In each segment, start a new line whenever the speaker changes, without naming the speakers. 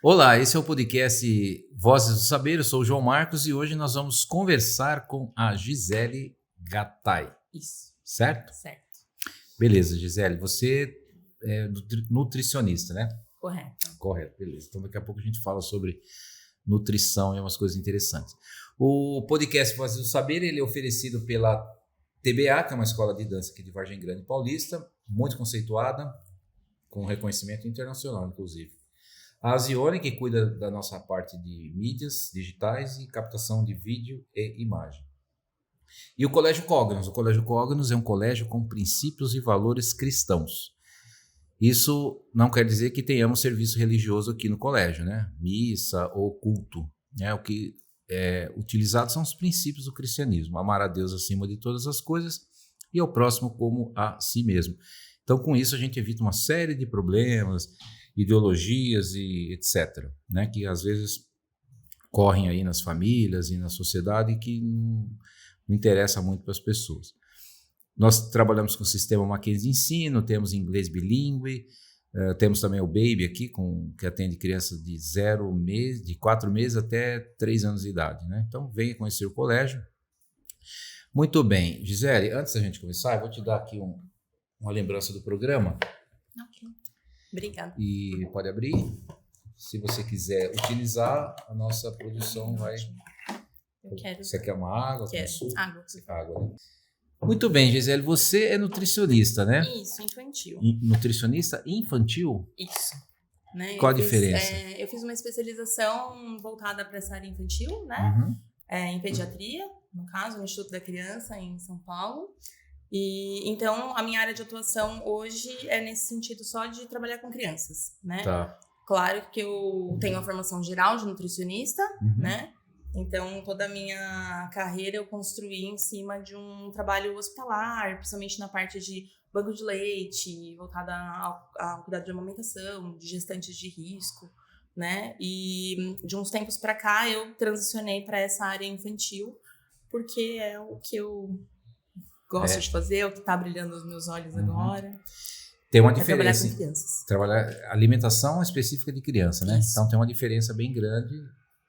Olá, esse é o podcast Vozes do Saber, eu sou o João Marcos e hoje nós vamos conversar com a Gisele Gattai.
Isso.
Certo?
Certo.
Beleza, Gisele, você é nutricionista, né?
Correto.
Correto, beleza. Então daqui a pouco a gente fala sobre nutrição e umas coisas interessantes. O podcast Vozes do Saber, ele é oferecido pela TBA, que é uma escola de dança aqui de Vargem Grande Paulista, muito conceituada, com reconhecimento internacional, inclusive. A Azione, que cuida da nossa parte de mídias digitais e captação de vídeo e imagem. E o Colégio Cognos. O Colégio Cognos é um colégio com princípios e valores cristãos. Isso não quer dizer que tenhamos serviço religioso aqui no colégio, né? Missa ou culto. Né? O que é utilizado são os princípios do cristianismo. Amar a Deus acima de todas as coisas e ao próximo como a si mesmo. Então, com isso, a gente evita uma série de problemas, ideologias e etc., né? Que às vezes correm aí nas famílias e na sociedade e que não interessa muito para as pessoas. Nós trabalhamos com o sistema Mackenzie de ensino, temos inglês bilíngue, temos também o Baby aqui, que atende crianças de 4 meses até 3 anos de idade, né? Então, venha conhecer o colégio. Muito bem. Gisele, antes da gente começar, eu vou te dar aqui uma lembrança do programa.
Ok. Obrigada.
E pode abrir. Se você quiser utilizar, a nossa produção vai...
Eu quero.
Você quer uma água?
Quero. Água.
Água, né? Muito bem, Gisele. Você é nutricionista, né?
Isso, infantil.
Nutricionista infantil?
Isso. Né?
Qual a diferença?
Eu fiz uma especialização voltada para essa área infantil, né?
Uhum.
Em pediatria, no caso, no Instituto da Criança, em São Paulo. E então a minha área de atuação hoje é nesse sentido só de trabalhar com crianças, né?
Tá.
Claro que eu tenho a formação geral de nutricionista,
Uhum.
né? Então toda a minha carreira eu construí em cima de um trabalho hospitalar, principalmente na parte de banco de leite, voltada ao cuidado de amamentação, de gestantes de risco, né? E de uns tempos para cá eu transicionei para essa área infantil, porque é o que eu gosto de fazer, é o que está brilhando nos meus olhos agora.
Tem uma
Trabalhar
diferença.
com crianças.
Trabalhar alimentação específica de criança, né?
Isso.
Então tem uma diferença bem grande,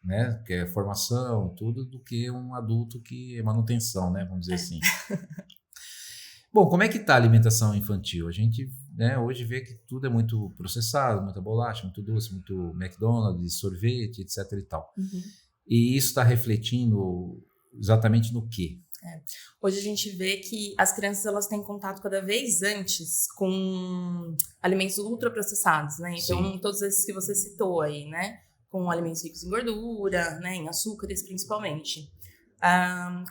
né? Que é formação, tudo, do que um adulto que é manutenção, né? Vamos dizer assim. Bom, como é que tá a alimentação infantil? A gente, né, hoje vê que tudo é muito processado, muita bolacha, muito doce, muito McDonald's, sorvete, etc e tal.
Uhum.
E isso está refletindo exatamente no quê?
Hoje a gente vê que as crianças elas têm contato cada vez antes com alimentos ultraprocessados, né? Então,
Sim.
todos esses que você citou aí, né? Com alimentos ricos em gordura, né? Em açúcares, principalmente.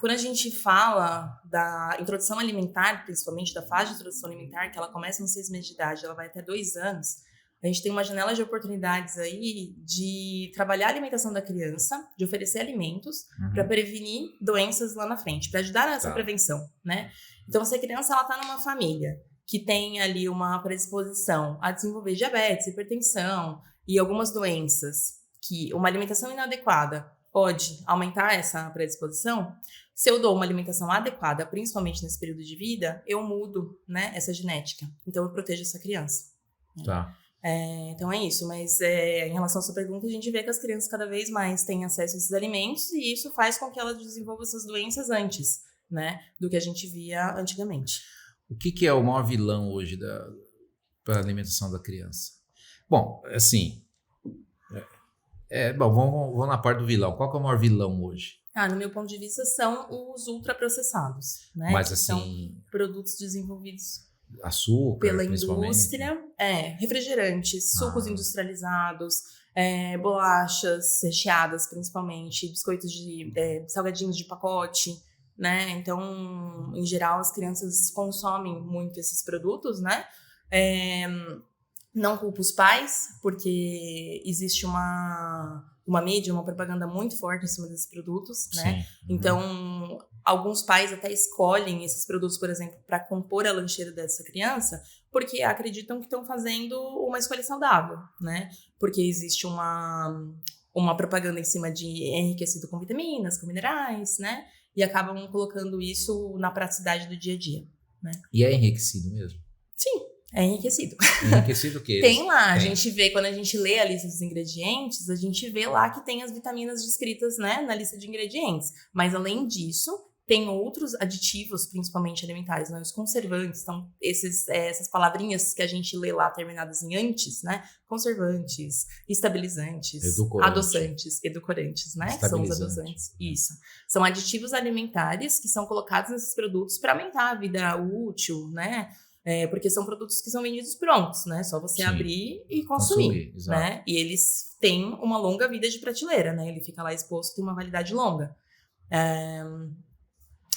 Quando a gente fala da introdução alimentar, principalmente da fase de introdução alimentar, que ela começa nos 6 meses de idade, ela vai até 2 anos, a gente tem uma janela de oportunidades aí de trabalhar a alimentação da criança, de oferecer alimentos para prevenir doenças lá na frente, para ajudar nessa prevenção, né? Então, se a criança ela tá numa família que tem ali uma predisposição a desenvolver diabetes, hipertensão e algumas doenças que uma alimentação inadequada pode aumentar essa predisposição, se eu dou uma alimentação adequada, principalmente nesse período de vida, eu mudo, né, essa genética. Então, eu protejo essa criança.
Tá.
Então é isso, mas em relação à sua pergunta, a gente vê que as crianças cada vez mais têm acesso a esses alimentos e isso faz com que elas desenvolvam essas doenças antes, né, do que a gente via antigamente.
O que é o maior vilão hoje para a alimentação da criança? Bom, assim, vamos na parte do vilão. Qual que é o maior vilão hoje?
No meu ponto de vista, são os ultraprocessados, né?
Mas
que
assim,
são produtos desenvolvidos
açúcar,
pela
principalmente.
indústria, refrigerantes, sucos industrializados, bolachas recheadas, principalmente, biscoitos salgadinhos de pacote, né? Então, em geral, as crianças consomem muito esses produtos, né? Não culpo os pais, porque existe uma mídia, uma propaganda muito forte em cima desses produtos, né?
Sim.
Então, alguns pais até escolhem esses produtos, por exemplo, para compor a lancheira dessa criança, porque acreditam que estão fazendo uma escolha saudável, né? Porque existe uma propaganda em cima de enriquecido com vitaminas, com minerais, né? E acabam colocando isso na praticidade do dia a dia, né?
E é enriquecido mesmo?
Sim. É enriquecido.
Enriquecido o quê?
Tem lá, a gente vê, quando a gente lê a lista dos ingredientes, a gente vê lá que tem as vitaminas descritas, né, na lista de ingredientes. Mas além disso, tem outros aditivos, principalmente alimentares, né, os conservantes. Então, essas palavrinhas que a gente lê lá terminadas em antes, né, conservantes, estabilizantes, adoçantes, edulcorantes, né, que são os adoçantes. Isso. São aditivos alimentares que são colocados nesses produtos para aumentar a vida útil, né, porque são produtos que são vendidos prontos, né? Só você abrir e consumir, né? E eles têm uma longa vida de prateleira, né? Ele fica lá exposto, tem uma validade longa.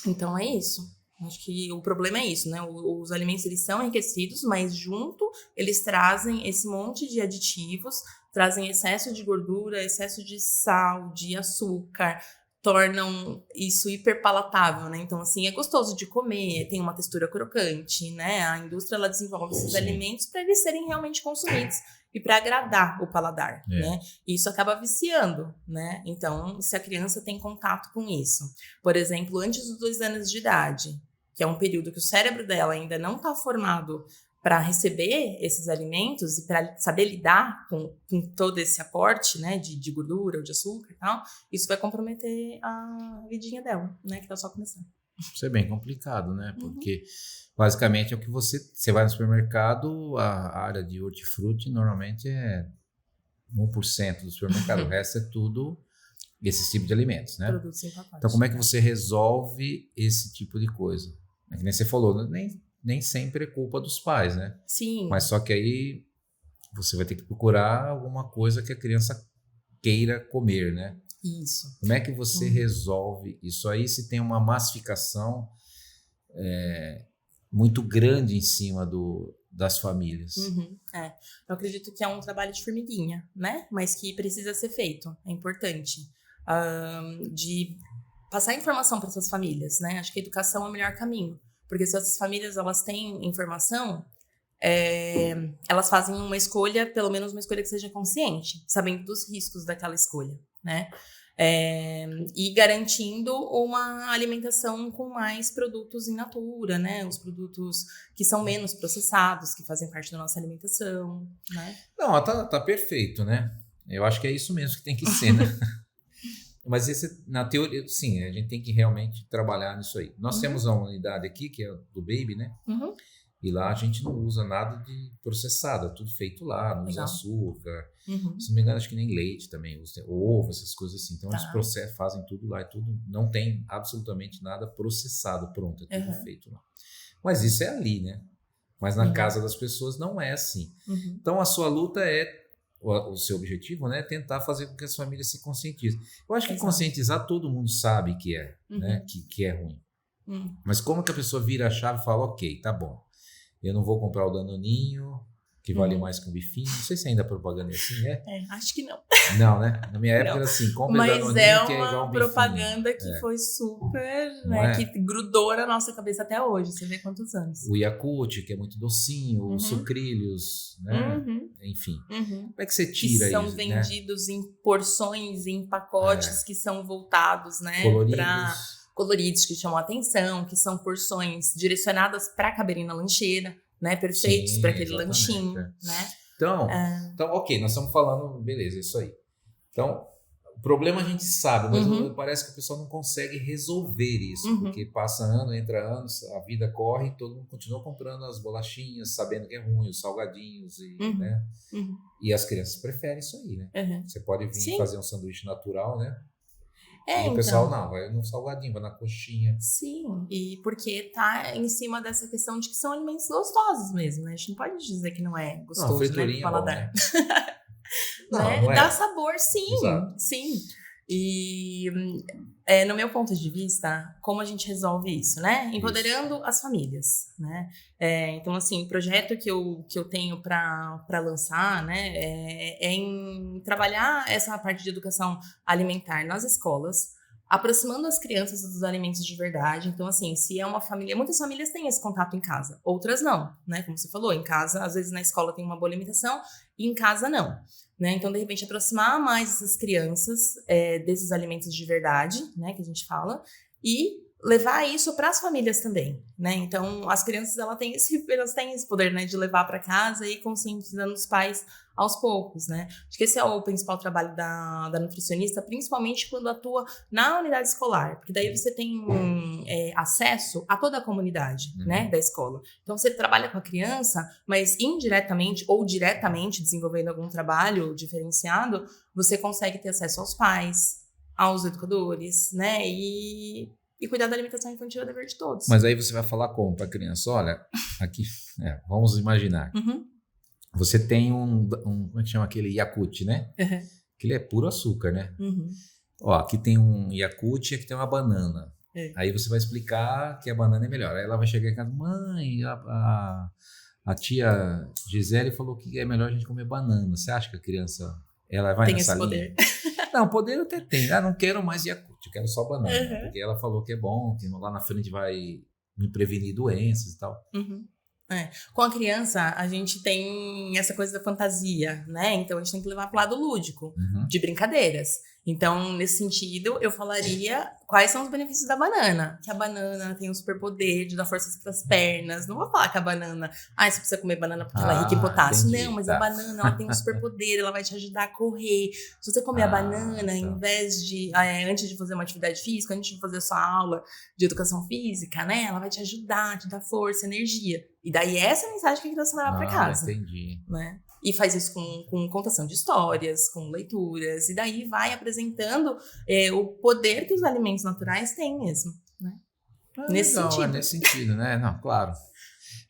Então, é isso. Acho que o problema é isso, né? Os alimentos, eles são enriquecidos, mas junto eles trazem esse monte de aditivos, trazem excesso de gordura, excesso de sal, de açúcar, tornam isso hiperpalatável, né? Então, assim, é gostoso de comer, tem uma textura crocante, né? A indústria, ela desenvolve esses alimentos para eles serem realmente consumidos e para agradar o paladar, né? E isso acaba viciando, né? Então, se a criança tem contato com isso, por exemplo, antes dos 2 anos de idade, que é um período que o cérebro dela ainda não está formado para receber esses alimentos e para saber lidar com todo esse aporte, né, de gordura ou de açúcar e tal, isso vai comprometer a vidinha dela, né, que tá só começando.
Isso é bem complicado, né, porque basicamente é o que você vai no supermercado, a área de hortifruti normalmente é 1% do supermercado, o resto é tudo esse tipo de alimentos, né?
Produtos em pacote.
Então como é que você resolve esse tipo de coisa? É que nem você falou, nem sempre é culpa dos pais, né?
Sim.
Mas só que aí você vai ter que procurar alguma coisa que a criança queira comer, né?
Isso.
Como é que você resolve isso aí se tem uma massificação muito grande em cima das famílias?
Eu acredito que é um trabalho de formiguinha, né? Mas que precisa ser feito, é importante. De passar informação para essas famílias, né? Acho que a educação é o melhor caminho. Porque se essas famílias, elas têm informação, elas fazem uma escolha, pelo menos uma escolha que seja consciente, sabendo dos riscos daquela escolha, né? E garantindo uma alimentação com mais produtos in natura, né? Os produtos que são menos processados, que fazem parte da nossa alimentação, né?
Não, tá perfeito, né? Eu acho que é isso mesmo que tem que ser, né? Mas na teoria, sim, a gente tem que realmente trabalhar nisso aí. Nós temos uma unidade aqui, que é do Baby, né? E lá a gente não usa nada de processado, é tudo feito lá, não usa açúcar. Se não me engano, acho que nem leite também, usa ovo, essas coisas assim. Então eles fazem tudo lá, não tem absolutamente nada processado, pronto, é tudo feito lá. Mas isso é ali, né? Mas na casa das pessoas não é assim. Então a sua luta o seu objetivo, né, é tentar fazer com que as famílias se conscientizem. Eu acho que conscientizar todo mundo sabe que né, que é ruim. Mas como que a pessoa vira a chave e fala, ok, tá bom, eu não vou comprar o Danoninho, que vale mais que um bifinho. Não sei se ainda a propaganda é assim,
acho que não.
Não, né? Na minha época era assim, compra o Danoninho, que é igual um bifinho. Mas é uma
propaganda que foi super, né, que grudou na nossa cabeça até hoje. Você vê quantos anos.
O Yakult, que é muito docinho, os sucrilhos, né? Enfim. Como é que você tira isso? Que
são vendidos em porções, em pacotes que são voltados, né? Coloridos, que chamam a atenção, que são porções direcionadas para caberem na lancheira, né? Perfeitos para aquele lanchinho, né?
Então, ok, nós estamos falando, beleza, isso aí. Então, o problema a gente sabe, mas parece que o pessoal não consegue resolver isso, porque passa ano, entra anos, a vida corre e todo mundo continua comprando as bolachinhas, sabendo que é ruim, os salgadinhos, né? E as crianças preferem isso aí, né? Você pode vir fazer um sanduíche natural, né? E o pessoal não, vai no salgadinho, vai na coxinha.
Sim, e porque tá em cima dessa questão de que são alimentos gostosos mesmo, né? A gente não pode dizer que não é gostoso, né? Pro paladar. Não é. Dá sabor, sim. Exato. Sim. E no meu ponto de vista, como a gente resolve isso, né? Empoderando as famílias, né? Então, assim, o projeto que eu tenho para lançar, né, é em trabalhar essa parte de educação alimentar nas escolas, aproximando as crianças dos alimentos de verdade. Então, assim, se é uma família... Muitas famílias têm esse contato em casa, outras não, né? Como você falou, em casa, às vezes na escola tem uma boa alimentação e em casa não. Né? Então, de repente, aproximar mais essas crianças desses alimentos de verdade, né, que a gente fala, e levar isso para as famílias também, né? Então, as crianças elas têm esse poder, né, de levar para casa e ir conscientizando os pais aos poucos, né? Acho que esse é o principal trabalho da nutricionista, principalmente quando atua na unidade escolar, porque daí você tem acesso a toda a comunidade, né, da escola. Então, você trabalha com a criança, mas indiretamente ou diretamente desenvolvendo algum trabalho diferenciado, você consegue ter acesso aos pais, aos educadores, né? E cuidar da alimentação infantil é o dever de todos.
Mas aí você vai falar como para a criança? Olha, aqui, vamos imaginar. Você tem como é que chama aquele Yakult, né? Aquele é puro açúcar, né? Ó, aqui tem um Yakult e aqui tem uma banana. Aí você vai explicar que a banana é melhor. Aí ela vai chegar em casa, mãe, a tia Gisele falou que é melhor a gente comer banana. Você acha que a criança ela vai
tem
nessa
esse
linha?
poder.
Não, poder eu até tem. Não quero mais Yakult, eu quero só banana. Porque ela falou que é bom, que lá na frente vai me prevenir doenças e tal.
Com a criança, a gente tem essa coisa da fantasia, né? Então, a gente tem que levar para o lado lúdico, de brincadeiras. Então, nesse sentido, eu falaria quais são os benefícios da banana. Que a banana tem um superpoder de dar forças para as pernas. Não vou falar que a banana, você precisa comer banana porque ela é rica em potássio.
Entendi,
não, mas
tá.
a banana ela tem um superpoder, ela vai te ajudar a correr. Se você comer a banana, em vez de, antes de fazer uma atividade física, antes de fazer a sua aula de educação física, né? Ela vai te ajudar, te dar força, energia. E daí essa é a mensagem que a criança leva para casa.
Entendi.
Né? E faz isso com contação de histórias, com leituras, e daí vai apresentando o poder que os alimentos naturais têm mesmo, né? Nesse sentido.
Nesse sentido, né? Não, claro.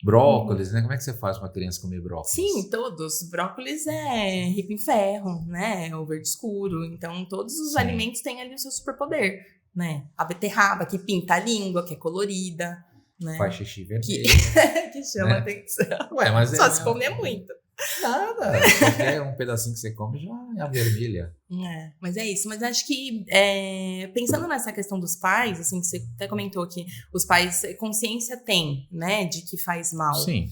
Brócolis, né? Como é que você faz para uma criança comer brócolis?
Sim, todos. Brócolis é rico em ferro, né? É o verde escuro. Então, todos os alimentos têm ali o seu superpoder, né? A beterraba, que pinta a língua, que é colorida, né?
Faz xixi vermelho.
Que chama atenção.
Ué, mas
só se comer muito.
Nada. Qualquer um pedacinho que você come já é a vermelha.
Mas é isso. Mas acho que, pensando nessa questão dos pais, assim, que você até comentou que os pais, consciência tem, né, de que faz mal.
Sim.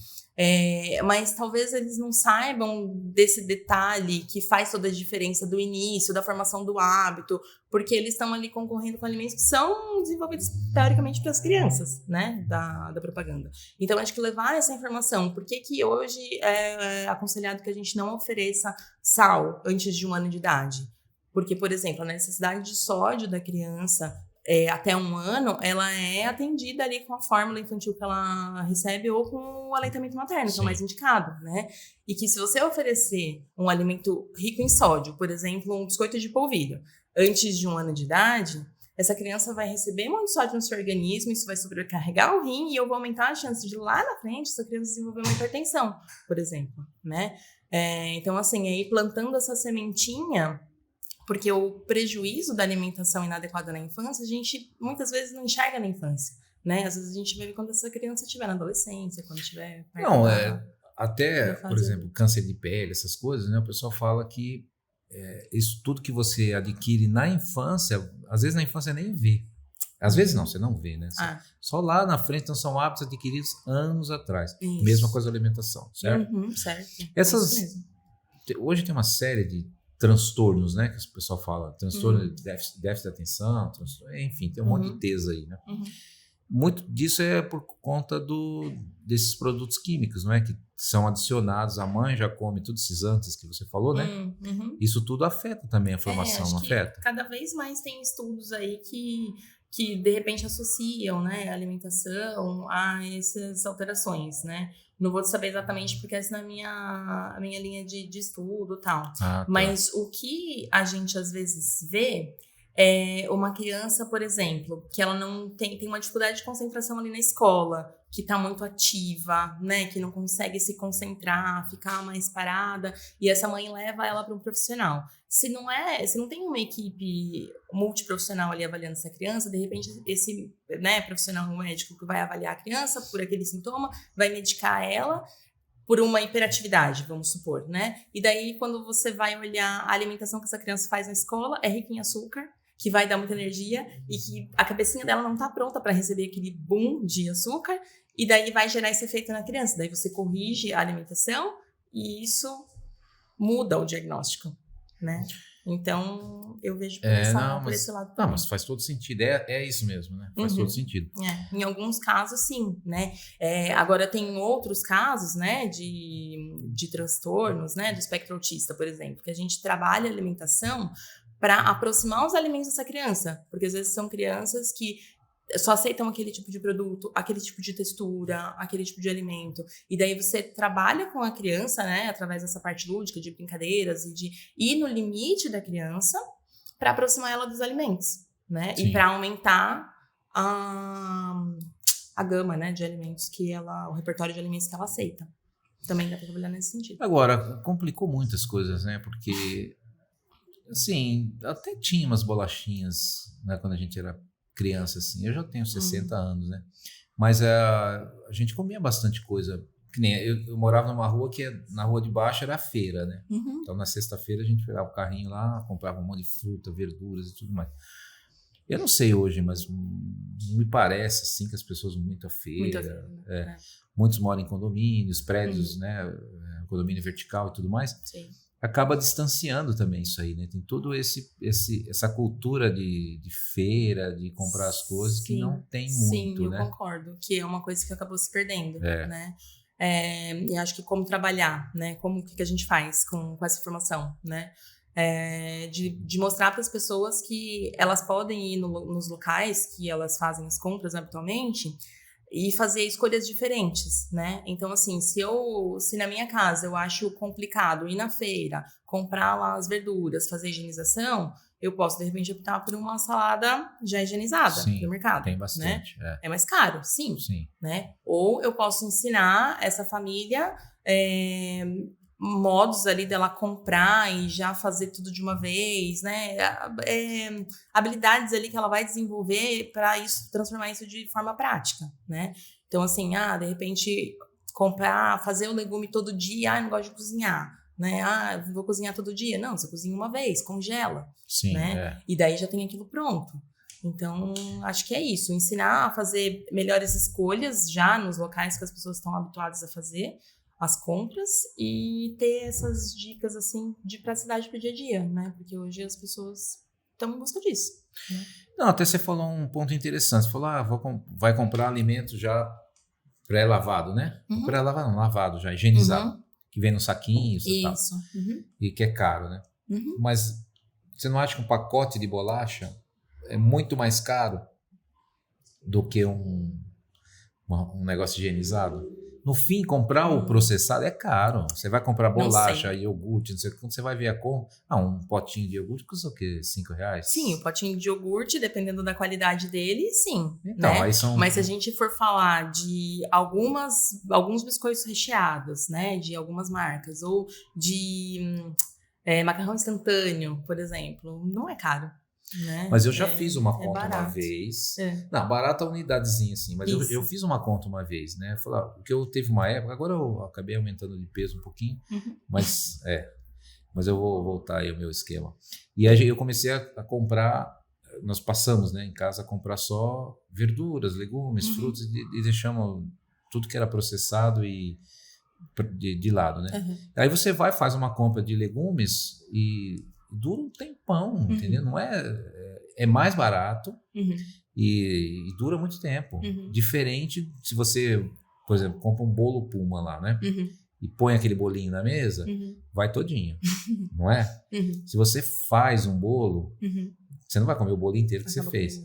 Mas talvez eles não saibam desse detalhe que faz toda a diferença do início, da formação do hábito, porque eles estão ali concorrendo com alimentos que são desenvolvidos teoricamente para as crianças, né, da propaganda. Então, acho que levar essa informação, por que hoje é aconselhado que a gente não ofereça sal antes de 1 ano de idade? Porque, por exemplo, a necessidade de sódio da criança até 1 ano, ela é atendida ali com a fórmula infantil que ela recebe ou com o aleitamento materno, que é o mais indicado, né? E que se você oferecer um alimento rico em sódio, por exemplo, um biscoito de polvilho, antes de 1 ano de idade, essa criança vai receber muito sódio no seu organismo, isso vai sobrecarregar o rim e eu vou aumentar a chance de lá na frente essa criança desenvolver uma hipertensão, por exemplo, né? Então, assim, aí plantando essa sementinha, porque o prejuízo da alimentação inadequada na infância, a gente muitas vezes não enxerga na infância, né? Às vezes a gente vai ver quando essa criança estiver na adolescência, quando estiver...
Até, por exemplo, câncer de pele, essas coisas, né? O pessoal fala que isso tudo que você adquire na infância, às vezes na infância nem vê. Às vezes não, você não vê, né? Só lá na frente, então são hábitos adquiridos anos atrás. Isso. Mesma coisa da alimentação, certo?
Certo.
Hoje tem uma série de transtornos, né, que o pessoal fala, transtorno de déficit de atenção, enfim, tem um monte de tesa aí, né? Muito disso é por conta desses produtos químicos, não é, que são adicionados, a mãe já come todos esses antes que você falou, né? Isso tudo afeta também a formação, não afeta?
Cada vez mais tem estudos aí que de repente associam, né, a alimentação a essas alterações, né? Não vou saber exatamente porque essa é a minha linha de estudo e tal.
Tá.
Mas o que a gente às vezes vê é uma criança, por exemplo, que ela não tem uma dificuldade de concentração ali na escola, que está muito ativa, né, que não consegue se concentrar, ficar mais parada, e essa mãe leva ela para um profissional. Se não tem uma equipe multiprofissional ali avaliando essa criança, de repente esse, né, profissional médico que vai avaliar a criança por aquele sintoma, vai medicar ela por uma hiperatividade, vamos supor, né? E daí, quando você vai olhar a alimentação que essa criança faz na escola, é rica em açúcar, que vai dar muita energia e que a cabecinha dela não está pronta para receber aquele boom de açúcar, e daí vai gerar esse efeito na criança. Daí você corrige a alimentação e isso muda o diagnóstico, né? Então, eu vejo por esse lado
não,
também.
mas faz todo sentido. É isso mesmo, né? Faz todo sentido.
Em alguns casos, sim, né? Agora, tem outros casos, né, de transtornos, né, do espectro autista, por exemplo, que a gente trabalha a alimentação para aproximar os alimentos dessa criança. Porque, às vezes, são crianças que só aceitam aquele tipo de produto, aquele tipo de textura, aquele tipo de alimento. E daí você trabalha com a criança, né, através dessa parte lúdica, de brincadeiras e de ir no limite da criança para aproximar ela dos alimentos, né?
Sim.
E para aumentar a gama, né, de alimentos o repertório de alimentos que ela aceita. Também dá para trabalhar nesse sentido.
Agora, complicou muitas coisas, né? Porque, assim, até tinha umas bolachinhas, né, quando a gente era criança, assim. Eu já tenho 60 anos, né? Mas a gente comia bastante coisa. Que nem eu morava numa rua que na rua de baixo era a feira, né? Então, na sexta-feira, a gente pegava o carrinho lá, comprava um monte de fruta, verduras e tudo mais. Eu não sei hoje, mas me parece, assim, que as pessoas vão muito à feira. Muitos moram em condomínios, prédios, né? Condomínio vertical e tudo mais.
Sim.
Acaba distanciando também isso aí, né? Tem todo essa cultura de feira, de comprar as coisas, que não tem muito,
eu
né?
concordo, que é uma coisa que acabou se perdendo, né? E acho que como trabalhar, né? O que a gente faz com essa informação, né? De mostrar para as pessoas que elas podem ir nos locais que elas fazem as compras habitualmente e fazer escolhas diferentes, né? Então, assim, se na minha casa eu acho complicado ir na feira, comprar lá as verduras, fazer higienização, eu posso, de repente, optar por uma salada já higienizada no mercado.
Tem bastante.
Né? É mais caro, sim. Né? Ou eu posso ensinar essa família modos ali dela comprar e já fazer tudo de uma vez, né? Habilidades ali que ela vai desenvolver para transformar isso de forma prática, né? Então, assim, de repente, fazer o legume todo dia, eu não gosto de cozinhar, né? Vou cozinhar todo dia. Não, você cozinha uma vez, congela, né? E daí já tem aquilo pronto. Então, acho que é isso. Ensinar a fazer melhores escolhas já nos locais que as pessoas estão habituadas a fazer as compras e ter essas dicas, assim, de praticidade para o dia a dia, né? Porque hoje as pessoas estão em busca disso. Né?
Não, até você falou um ponto interessante. Você falou, vai comprar alimento já pré-lavado, né? Pré-lavado não, lavado já, higienizado. Que vem nos saquinhos e tal. E que é caro, né? Mas você não acha que um pacote de bolacha é muito mais caro do que um negócio higienizado? No fim, comprar o processado é caro. Você vai comprar bolacha, iogurte, não sei o que. Quando você vai ver a compra, um potinho de iogurte custa o quê? R$5?
Sim, o potinho de iogurte, dependendo da qualidade dele, sim.
Então,
né?
aí são...
Mas se a gente for falar de alguns biscoitos recheados, né? De algumas marcas, ou de macarrão instantâneo, por exemplo, não é caro. Né?
Mas eu já fiz uma conta uma vez. Não, barata a unidadezinha, assim. Mas eu fiz uma conta uma vez, né? Porque eu teve uma época, agora eu acabei aumentando de peso um pouquinho, mas eu vou voltar aí ao meu esquema. E aí eu comecei a comprar, nós passamos, né, em casa a comprar só verduras, legumes, frutas e deixamos tudo que era processado e de lado, né? Aí você faz uma compra de legumes e dura um tempão, entendeu? Não é mais barato e dura muito tempo. Diferente se você, por exemplo, compra um bolo Puma lá, né? E põe aquele bolinho na mesa, vai todinho, não é? Se você faz um bolo, você não vai comer o bolo inteiro que você fez.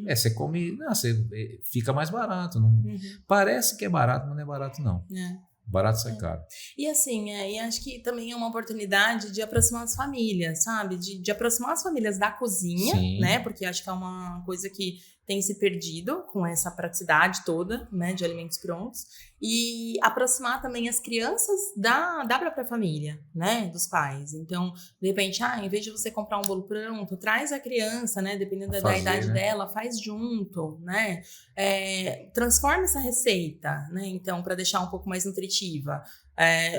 Você come, fica mais barato. Não, parece que é barato, mas não é barato não. Barato sai caro.
E assim, e acho que também é uma oportunidade de aproximar as famílias, sabe? De aproximar as famílias da cozinha, né? Porque acho que é uma coisa que tem se perdido com essa praticidade toda, né? De alimentos prontos. E aproximar também as crianças da própria família, né? Dos pais. Então, de repente, em vez de você comprar um bolo pronto, traz a criança, né? Dependendo da idade dela, faz junto, né? Transforma essa receita, né? Então, para deixar um pouco mais nutritiva.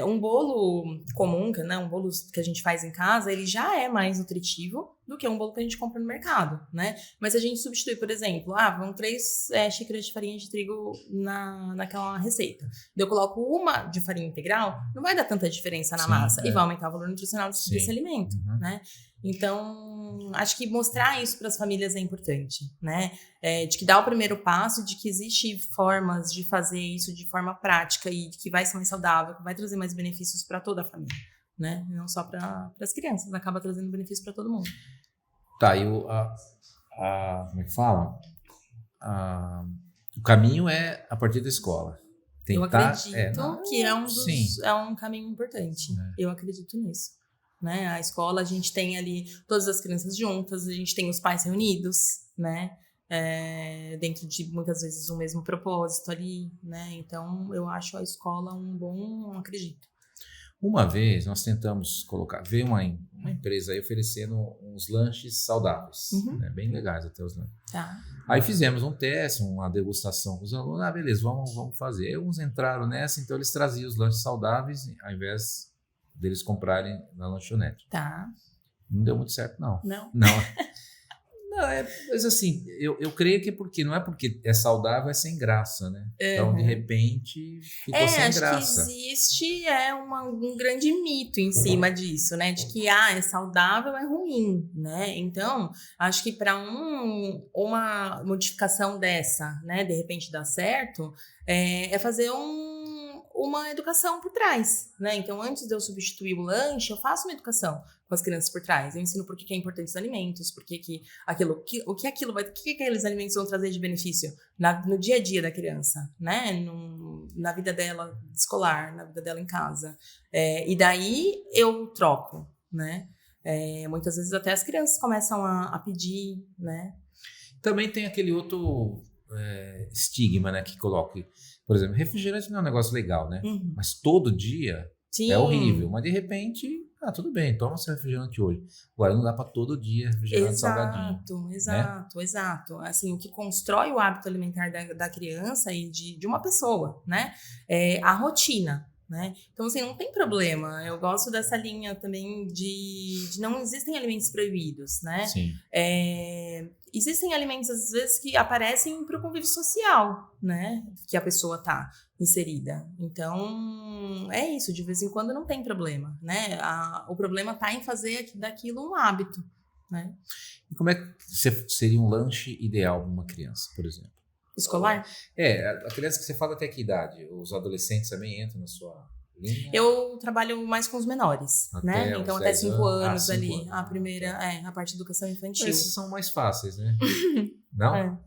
Um bolo comum, né? Um bolo que a gente faz em casa, ele já é mais nutritivo, do que um bolo que a gente compra no mercado, né? Mas se a gente substitui, por exemplo, vão 3 xícaras de farinha de trigo naquela receita. Eu coloco uma de farinha integral, não vai dar tanta diferença na massa e vai aumentar o valor nutricional desse alimento, né? Então, acho que mostrar isso para as famílias é importante, né? De que dá o primeiro passo, de que existe formas de fazer isso de forma prática e que vai ser mais saudável, que vai trazer mais benefícios para toda a família, né? Não só para as crianças, acaba trazendo benefício para todo mundo.
Tá, e como é que fala? O caminho é a partir da escola.
Eu acredito que é um caminho importante. Eu acredito nisso. Né? A escola, a gente tem ali todas as crianças juntas, a gente tem os pais reunidos, né? Dentro de, muitas vezes, o mesmo propósito ali, né? Então, eu acho a escola acredito.
Uma vez, nós tentamos veio uma empresa aí oferecendo uns lanches saudáveis, né? Bem legais até os lanches.
Tá.
Aí fizemos um teste, uma degustação com os alunos, beleza, vamos fazer. Aí uns entraram nessa, então eles traziam os lanches saudáveis, ao invés deles comprarem na lanchonete.
Tá.
Não deu muito certo, não.
Não?
Não, mas assim, eu creio que não é porque é saudável, é sem graça, né? Então, de repente, ficou sem graça.
Acho que existe um grande mito em cima disso, né? De que, é saudável, é ruim, né? Então, acho que para uma modificação dessa, né, de repente dar certo, é fazer uma educação por trás, né? Então, antes de eu substituir o lanche, eu faço uma educação com as crianças por trás. Eu ensino por que é importante os alimentos, o que aqueles alimentos vão trazer de benefício no dia a dia da criança, né? Na vida dela escolar, na vida dela em casa. E daí eu troco, né? Muitas vezes até as crianças começam a pedir, né?
Também tem aquele outro estigma, né, que coloca. Por exemplo, refrigerante não é um negócio legal, né? Mas todo dia é horrível. Mas de repente, tudo bem, toma seu refrigerante hoje. Agora não dá para todo dia refrigerante salgadinho.
Exato. Assim, o que constrói o hábito alimentar da criança e de uma pessoa, né? É a rotina. Né? Então, assim, não tem problema. Eu gosto dessa linha também de não existem alimentos proibidos, né?
Sim.
Existem alimentos, às vezes, que aparecem para o convívio social, né? Que a pessoa está inserida. Então, é isso. De vez em quando não tem problema, né? O problema está em fazer daquilo um hábito, né?
E como é que seria um lanche ideal para uma criança, por exemplo?
Escolar?
A criança que você fala até que idade? Os adolescentes também entram na sua linha?
Eu trabalho mais com os menores, né? Então até 5 anos ali, a primeira, a parte de educação infantil.
Esses são mais fáceis, né? Não?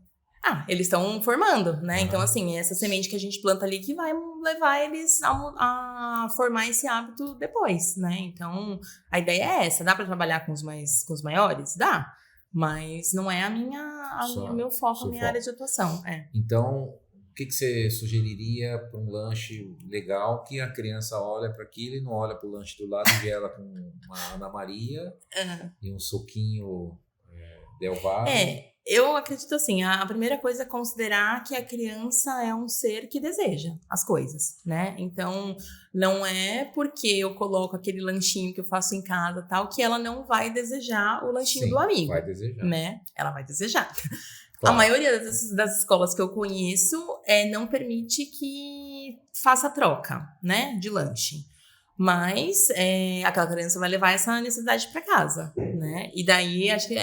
Eles estão formando, né? Então, assim, essa semente que a gente planta ali que vai levar eles a formar esse hábito depois, né? Então, a ideia é essa. Dá para trabalhar com os maiores? Dá. Mas não é o meu foco, a minha área de atuação.
Então, o que você sugeriria para um lanche legal que a criança olha para aquilo e não olha para o lanche do lado e vê ela com uma Ana Maria e um suquinho Del Valle?
Eu acredito assim, a primeira coisa é considerar que a criança é um ser que deseja as coisas, né? Então, não é porque eu coloco aquele lanchinho que eu faço em casa tal, que ela não vai desejar o lanchinho do amigo.
Vai desejar.
Né? Ela vai desejar.
Claro.
A maioria das escolas que eu conheço não permite que faça troca, né? De lanche. Mas aquela criança vai levar essa necessidade para casa, né? E daí, acho que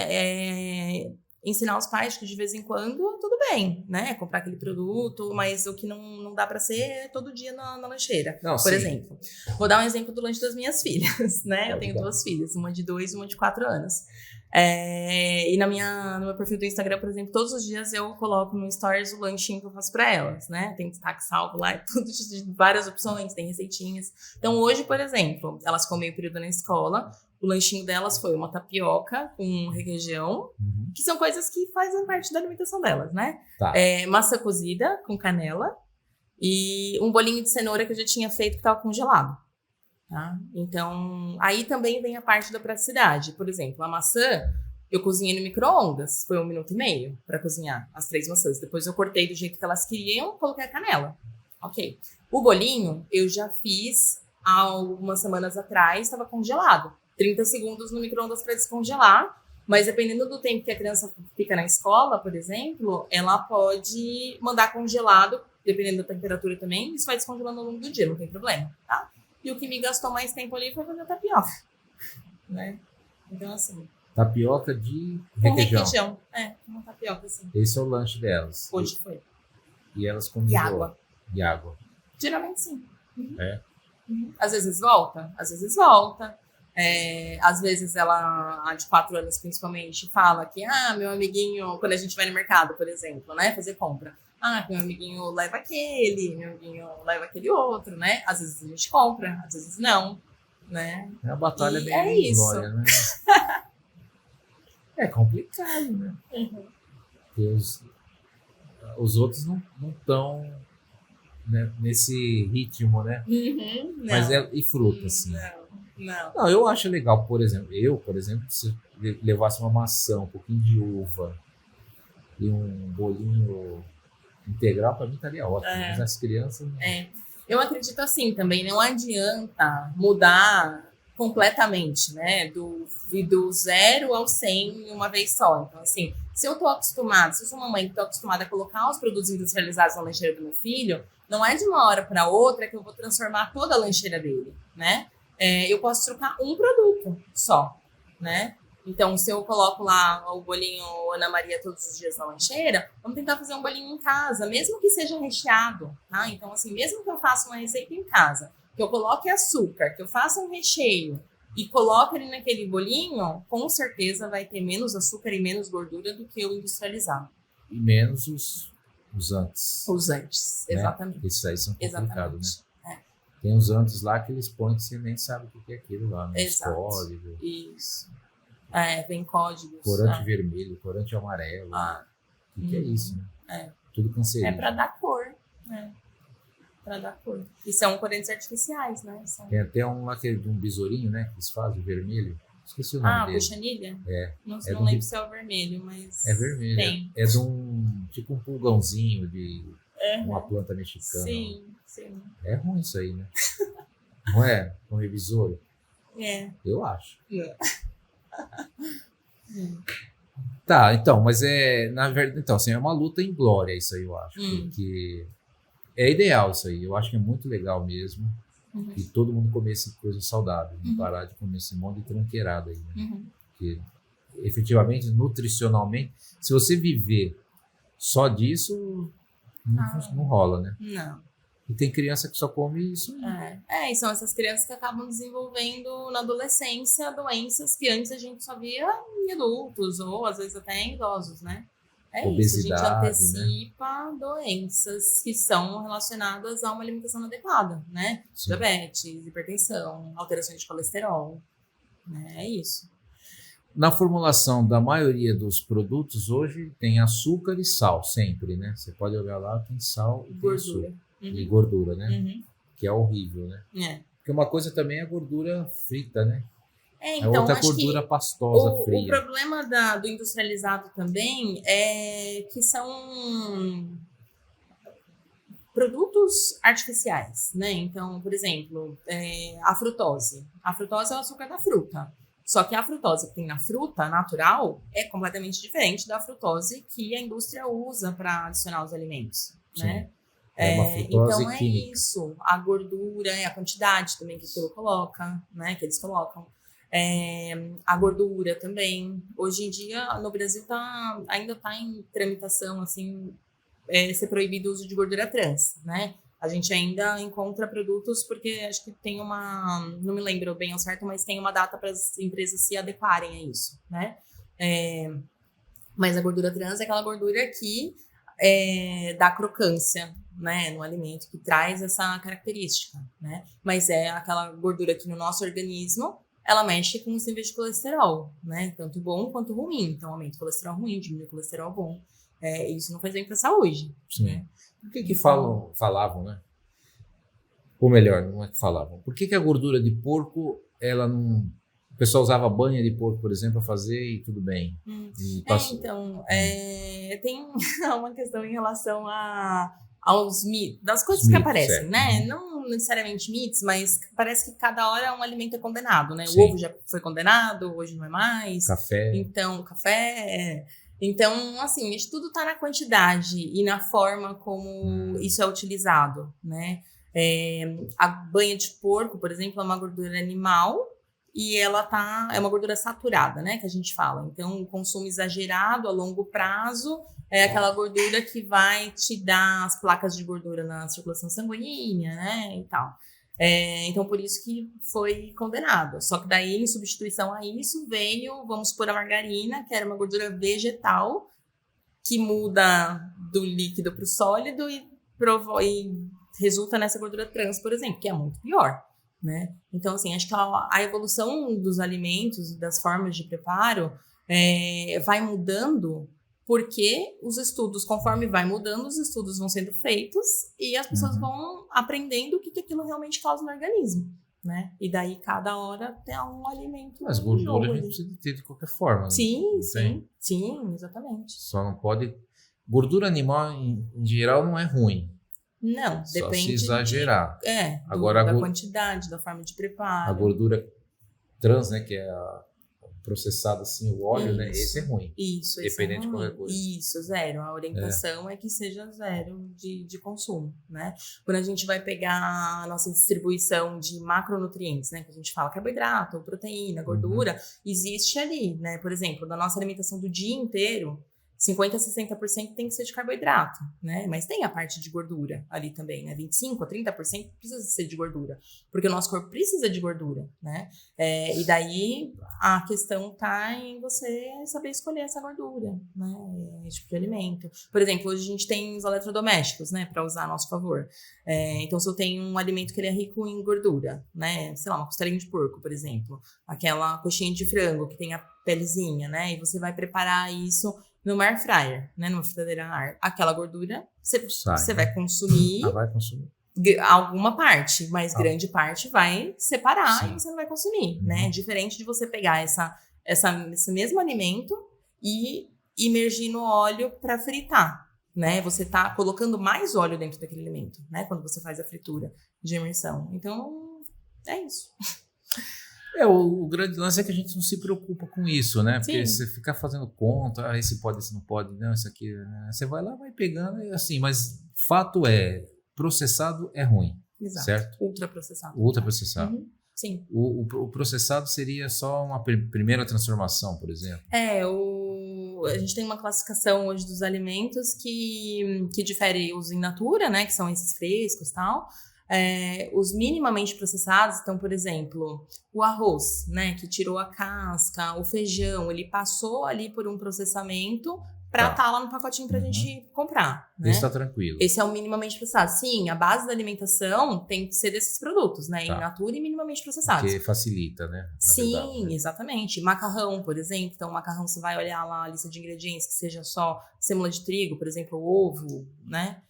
ensinar os pais que de vez em quando tudo bem, né? Comprar aquele produto, mas o que não dá para ser é todo dia na lancheira. Por exemplo, vou dar um exemplo do lanche das minhas filhas, né? Eu tenho 2 filhas, uma de 2 e uma de 4 anos. E no meu perfil do Instagram, por exemplo, todos os dias eu coloco no Stories o lanchinho que eu faço para elas, né? Tem destaque salvo lá, tudo de várias opções, tem receitinhas. Então hoje, por exemplo, elas ficam meio período na escola, o lanchinho delas foi uma tapioca com requeijão, que são coisas que fazem parte da alimentação delas, né?
Tá.
Massa cozida com canela e um bolinho de cenoura que eu já tinha feito que estava congelado. Tá? Então, aí também vem a parte da praticidade. Por exemplo, a maçã, eu cozinhei no micro-ondas, foi 1 minuto e meio para cozinhar as 3 maçãs. Depois eu cortei do jeito que elas queriam, coloquei a canela. Ok. O bolinho, eu já fiz há algumas semanas atrás, estava congelado. 30 segundos no micro-ondas para descongelar. Mas dependendo do tempo que a criança fica na escola, por exemplo, ela pode mandar congelado, dependendo da temperatura também, isso vai descongelando ao longo do dia, não tem problema, tá? E o que me gastou mais tempo ali foi fazer a tapioca, né? Então, assim...
Tapioca de
Com
requeijão.
requeijão. Uma tapioca, assim.
Esse é o lanche delas.
Hoje foi.
E elas comem
E água.
E água.
Geralmente, sim.
É?
Às vezes volta, às vezes volta. Às vezes ela, a de 4 anos principalmente, fala que, meu amiguinho, quando a gente vai no mercado, por exemplo, né, fazer compra, meu amiguinho leva aquele, meu amiguinho leva aquele outro, né? Às vezes a gente compra, às vezes não, né?
É uma batalha
E
bem
é isso.
glória, né? É complicado, né? Porque os outros não estão, né, nesse ritmo, né?
Não.
Mas e fruta, assim?
Não.
Não, eu acho legal, por exemplo, se levasse uma maçã, um pouquinho de uva e um bolinho integral, para mim estaria ótimo. Mas as crianças...
Eu acredito assim também, não adianta mudar completamente, né? Do 0 ao 100 uma vez só. Então, assim, se eu sou uma mãe que tô acostumada a colocar os produtos industrializados na lancheira do meu filho, não é de uma hora para outra que eu vou transformar toda a lancheira dele, né? Eu posso trocar um produto só, né? Então, se eu coloco lá o bolinho Ana Maria todos os dias na lancheira, vamos tentar fazer um bolinho em casa, mesmo que seja recheado, tá? Então, assim, mesmo que eu faça uma receita em casa, que eu coloque açúcar, que eu faça um recheio e coloque ele naquele bolinho, com certeza vai ter menos açúcar e menos gordura do que o industrializado.
E menos os antes.
Os antes,
né?
exatamente.
Esses aí são complicados, né?
Tem
os antes lá que eles põem que você nem sabe o que é aquilo lá, né?
Exato.
Código.
Isso. Vem códigos.
Corante vermelho, corante amarelo. O que é isso, né? Tudo cancerígeno.
É para dar cor, né? Para dar cor. E são corantes artificiais, né?
Tem até um lá que é de um besourinho, né? Que eles fazem, vermelho. Esqueci o nome dele.
Puxanilha? Não
do
lembro se é o vermelho, mas...
É vermelho.
Tem.
É de tipo um pulgãozinho de uma planta mexicana.
Sim.
É ruim isso aí, né? Não é? Com besouro? Eu acho. Tá, então, mas na verdade, então, assim, é uma luta em glória isso aí, eu acho, porque é ideal isso aí, eu acho que é muito legal mesmo, que todo mundo comesse coisa saudável, não parar de comer esse monte de tranqueirada aí, né? Porque, efetivamente, nutricionalmente, se você viver só disso, não rola, né?
Não.
E tem criança que só come isso.
E são essas crianças que acabam desenvolvendo na adolescência doenças que antes a gente só via em adultos ou às vezes até em idosos, né?
Obesidade,
isso, a gente antecipa doenças que são relacionadas a uma alimentação adequada, né?
Sim.
Diabetes, hipertensão, alterações de colesterol, né? É isso.
Na formulação da maioria dos produtos hoje tem açúcar e sal, sempre, né? Você pode olhar lá, tem sal e tem açúcar. E gordura, né? Que é horrível, né? Porque uma coisa também é a gordura frita, né?
Então,
outra gordura pastosa, fria.
O problema do industrializado também é que são produtos artificiais, né? Então, por exemplo, a frutose. A frutose é o açúcar da fruta. Só que a frutose que tem na fruta natural é completamente diferente da frutose que a indústria usa para adicionar os alimentos, né?
Uma frutose
então
química.
Isso, a gordura, a quantidade também que aquilo coloca, né? Que eles colocam. A gordura também. Hoje em dia, no Brasil, ainda está em tramitação, assim, ser proibido o uso de gordura trans, né? A gente ainda encontra produtos porque acho que tem não me lembro bem ao certo, mas tem uma data para as empresas se adequarem a isso, né? Mas a gordura trans é aquela gordura que dá crocância, né, no alimento, que traz essa característica, né? Mas é aquela gordura que no nosso organismo ela mexe com os níveis de colesterol, né? Tanto bom quanto ruim. Então, aumenta o colesterol ruim, diminui o colesterol bom. Isso não faz bem para a saúde.
Sim.
Né?
Por que falavam, né? Ou melhor, não é que falavam. Por que a gordura de porco, ela não... O pessoal usava banha de porco, por exemplo, para fazer e tudo bem.
Então, tem uma questão em relação aos mitos, das coisas
Os
que
mitos,
aparecem,
é.
né? Não necessariamente mitos, mas parece que cada hora um alimento é condenado, né?
Sim.
O ovo já foi condenado, hoje não é mais.
Café.
Então, café. Então, assim, isso tudo está na quantidade e na forma como isso é utilizado, né? A banha de porco, por exemplo, é uma gordura animal e ela é uma gordura saturada, né? Que a gente fala. Então, o consumo exagerado a longo prazo é aquela gordura que vai te dar as placas de gordura na circulação sanguínea, né? E tal. Então, por isso que foi condenado. Só que daí, em substituição a isso, veio, vamos supor, a margarina, que era uma gordura vegetal, que muda do líquido para o sólido e resulta nessa gordura trans, por exemplo, que é muito pior, né? Então, assim, acho que a evolução dos alimentos e das formas de preparo vai mudando porque os estudos, conforme vai mudando, os estudos vão sendo feitos e as pessoas vão aprendendo o que aquilo realmente causa no organismo, né? E daí, cada hora tem um alimento.
Mas gordura a gente precisa ter de qualquer forma.
Sim, exatamente.
Só não pode... Gordura animal, em geral, não é ruim.
Não,
só
depende.
Se exagerar.
Agora, da quantidade, da forma de preparo.
A gordura trans, né, que é processado assim, o óleo, né? Esse é ruim.
Isso,
dependente de qualquer coisa.
Isso, zero. A orientação é que seja zero de consumo, né? Quando a gente vai pegar a nossa distribuição de macronutrientes, né? Que a gente fala carboidrato, proteína, gordura, existe ali, né? Por exemplo, da nossa alimentação do dia inteiro, 50% a 60% tem que ser de carboidrato, né? Mas tem a parte de gordura ali também, né? 25% a 30% precisa ser de gordura, porque o nosso corpo precisa de gordura, né? E daí a questão tá em você saber escolher essa gordura, né? Esse tipo de alimento. Por exemplo, hoje a gente tem os eletrodomésticos, né? Para usar a nosso favor. Então, se eu tenho um alimento que ele é rico em gordura, né? Sei lá, uma costelinha de porco, por exemplo. Aquela coxinha de frango que tem a pelezinha, né? E você vai preparar isso numa air fryer, né? Numa fritadeira a ar. Aquela gordura, você vai consumir.
Vai consumir.
Alguma parte, mas grande parte vai separar e você não vai consumir, né? Diferente de você pegar esse mesmo alimento e imergir no óleo para fritar, né? Você tá colocando mais óleo dentro daquele alimento, né? Quando você faz a fritura de imersão. Então, é isso.
O grande lance é que a gente não se preocupa com isso, né? Porque
Sim.
você fica fazendo conta, esse pode, esse não pode, não, isso aqui, né? Você vai lá, vai pegando, e assim, mas fato é, processado é ruim.
Exato.
Certo?
Ultraprocessado.
Ultraprocessado.
Sim.
O processado seria só uma primeira transformação, por exemplo?
A gente tem uma classificação hoje dos alimentos que difere os in natura, né? Que são esses frescos e tal. Os minimamente processados, então, por exemplo, o arroz, né, que tirou a casca, o feijão, ele passou ali por um processamento para estar lá no pacotinho pra gente comprar, né?
Esse tá tranquilo.
Esse é o minimamente processado. Sim, a base da alimentação tem que ser desses produtos, né? In natura e minimamente processados.
Porque facilita, né?
Sim, exatamente. Macarrão, por exemplo. Então, macarrão, você vai olhar lá a lista de ingredientes, que seja só sêmula de trigo, por exemplo, ovo, né?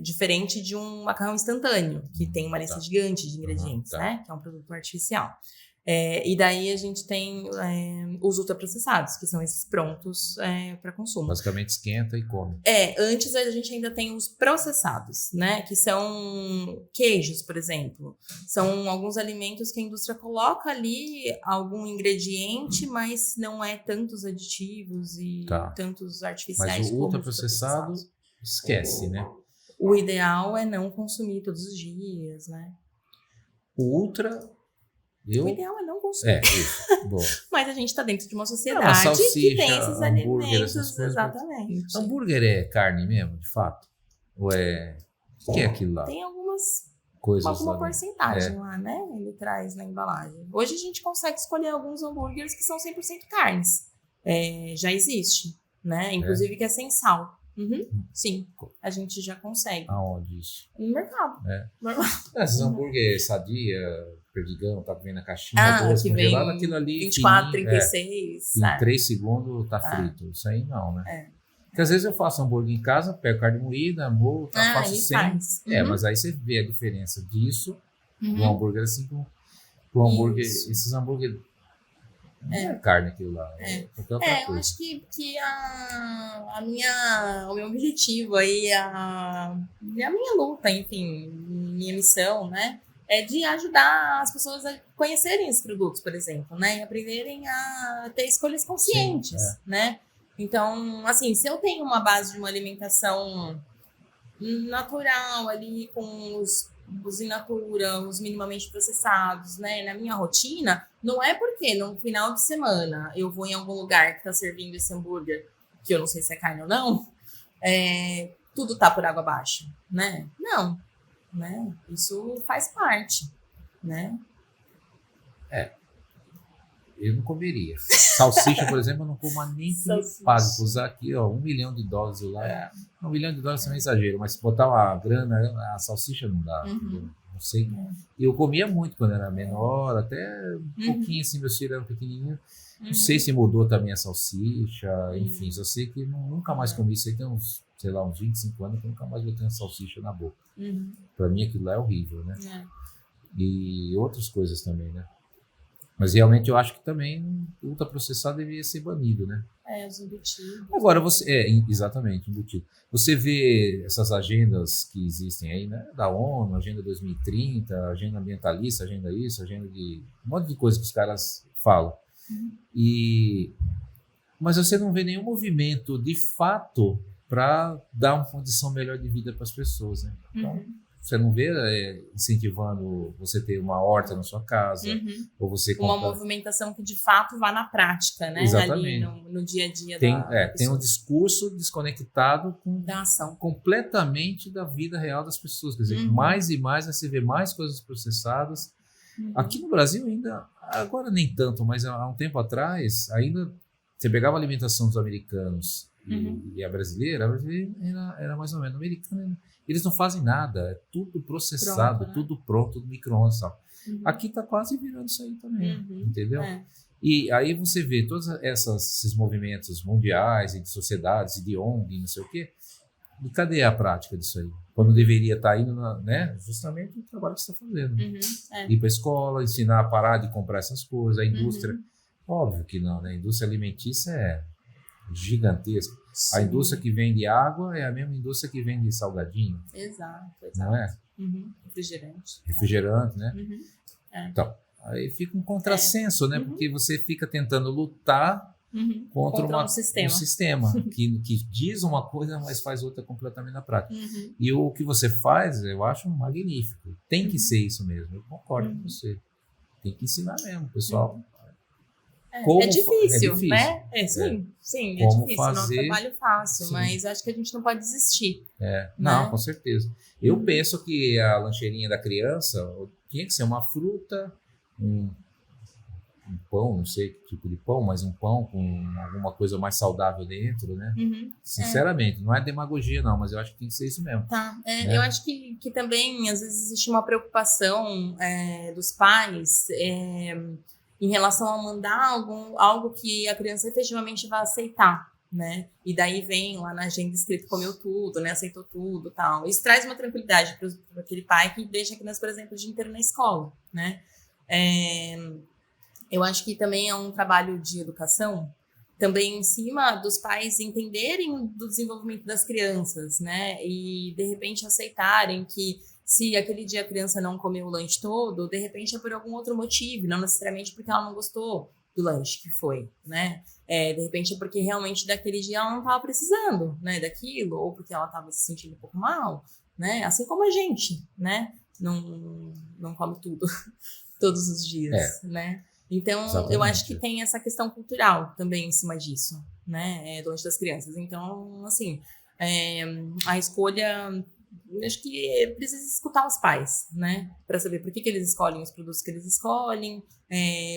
Diferente de um macarrão instantâneo, que tem uma lista gigante de ingredientes, né? Que é um produto artificial. E daí a gente tem os ultraprocessados, que são esses prontos para consumo.
Basicamente esquenta e come.
Antes a gente ainda tem os processados, né? Que são queijos, por exemplo. São alguns alimentos que a indústria coloca ali algum ingrediente, mas não é tantos aditivos e tantos artificiais.
Mas o ultraprocessado esquece, né?
O ideal é não consumir todos os dias, né?
O
ideal é não consumir.
Isso. Boa.
Mas a gente está dentro de uma sociedade salsicha, que tem esses alimentos. Exatamente.
Hambúrguer é carne mesmo, de fato? Ou é... O que é aquilo lá?
Tem algumas
coisas.
Alguma porcentagem lá, né? Ele traz na embalagem. Hoje a gente consegue escolher alguns hambúrgueres que são 100% carnes. Já existe, né? Inclusive que é sem sal. Sim, a gente já consegue.
Aonde isso?
No mercado.
Esses hambúrguer sadia, perdigão, tá vendo na caixinha,
que vem
aquilo ali
24, 36.
Em 3 segundos tá frito. Isso aí não, né? Porque às vezes eu faço hambúrguer em casa, pego carne moída, molho, faço sem. Mas aí você vê a diferença disso do hambúrguer assim com o hambúrguer. Esses hambúrguer Não é carne aquilo lá. É qualquer outra
eu
coisa.
acho que o meu objetivo aí, a minha luta, enfim, minha missão, né, é de ajudar as pessoas a conhecerem esses produtos, por exemplo, né, e aprenderem a ter escolhas conscientes,
Sim,
né. Então, assim, se eu tenho uma base de uma alimentação natural ali, com os in natura, os minimamente processados, né, na minha rotina, não é porque no final de semana eu vou em algum lugar que está servindo esse hambúrguer, que eu não sei se é carne ou não, tudo tá por água abaixo, né? Não, né? Isso faz parte, né?
Eu não comeria. Salsicha, por exemplo, eu não como nem que me pague. Vou usar aqui, ó, $1 milhão eu lá. $1 milhão também é exagero, mas se botar uma grana, a salsicha não dá. Não sei. Eu comia muito quando era menor, até um pouquinho assim, meus filhos eram pequenininhos. Não sei se mudou também a salsicha, enfim, só sei que nunca mais comi isso aí, tem uns, sei lá, uns 25 anos que eu nunca mais botei uma salsicha na boca. Pra mim aquilo lá é horrível, né? E outras coisas também, né? Mas realmente eu acho que também o ultraprocessado deveria ser banido, né?
Os embutidos.
Agora você. Exatamente, embutido. Você vê essas agendas que existem aí, né? Da ONU, Agenda 2030, Agenda Ambientalista, Agenda isso, Agenda de. Um monte de coisa que os caras falam. Mas você não vê nenhum movimento de fato para dar uma condição melhor de vida para as pessoas, né? Então, você não vê incentivando você ter uma horta na sua casa, ou você
uma movimentação que de fato vá na prática, né?
Exatamente.
Ali no dia a dia
tem um discurso desconectado
da ação,
completamente da vida real das pessoas. Quer dizer, mais e mais você vê mais coisas processadas. Aqui no Brasil ainda, agora nem tanto, mas há um tempo atrás, ainda você pegava a alimentação dos americanos e a brasileira era mais ou menos americana. Eles não fazem nada, é tudo processado, pronto, né? Tudo pronto, tudo micro-ondas. Aqui está quase virando isso aí também, entendeu? E aí você vê todos esses movimentos mundiais e de sociedades e de ONG, não sei o quê, e cadê a prática disso aí? Quando deveria estar indo, né? Justamente o trabalho que você está fazendo. Ir para a escola, ensinar a parar de comprar essas coisas, a indústria. Óbvio que não, né? A indústria alimentícia é gigantesca. Sim. A indústria que vende água é a mesma indústria que vende salgadinho.
Exato.
Não é? Refrigerante, né? Então, aí fica um contrassenso, né? Porque você fica tentando lutar contra um sistema que diz uma coisa, mas faz outra completamente na prática. E o que você faz, eu acho magnífico. Tem que ser isso mesmo. Eu concordo com você. Tem que ensinar mesmo, pessoal.
É difícil, né? Sim, é difícil.
Fazer...
Não é um trabalho fácil, mas acho que a gente não pode desistir.
Não, com certeza. Eu penso que a lancheirinha da criança tinha que ser uma fruta, um pão, não sei que tipo de pão, mas um pão com alguma coisa mais saudável dentro, né? Sinceramente, não é demagogia não, mas eu acho que tem que ser isso mesmo.
Eu acho que também, às vezes, existe uma preocupação dos pais em relação a mandar algo que a criança efetivamente vai aceitar, né? E daí vem lá na agenda escrito comeu tudo, né? Aceitou tudo, tal. Isso traz uma tranquilidade para aquele pai que deixa a criança, por exemplo, o dia inteiro na escola, né? Eu acho que também é um trabalho de educação, também em cima dos pais entenderem do desenvolvimento das crianças, né? E, de repente, aceitarem que se aquele dia a criança não comeu o lanche todo, de repente é por algum outro motivo, não necessariamente porque ela não gostou do lanche que foi, né? De repente é porque realmente daquele dia ela não estava precisando, né, daquilo, ou porque ela estava se sentindo um pouco mal, né? Assim como a gente, né? Não come tudo todos os dias, né? Então, exatamente. Eu acho que tem essa questão cultural também em cima disso, né? Do lanche das crianças. Então, assim, a escolha... Acho que precisa escutar os pais, né? Para saber por que eles escolhem os produtos que eles escolhem,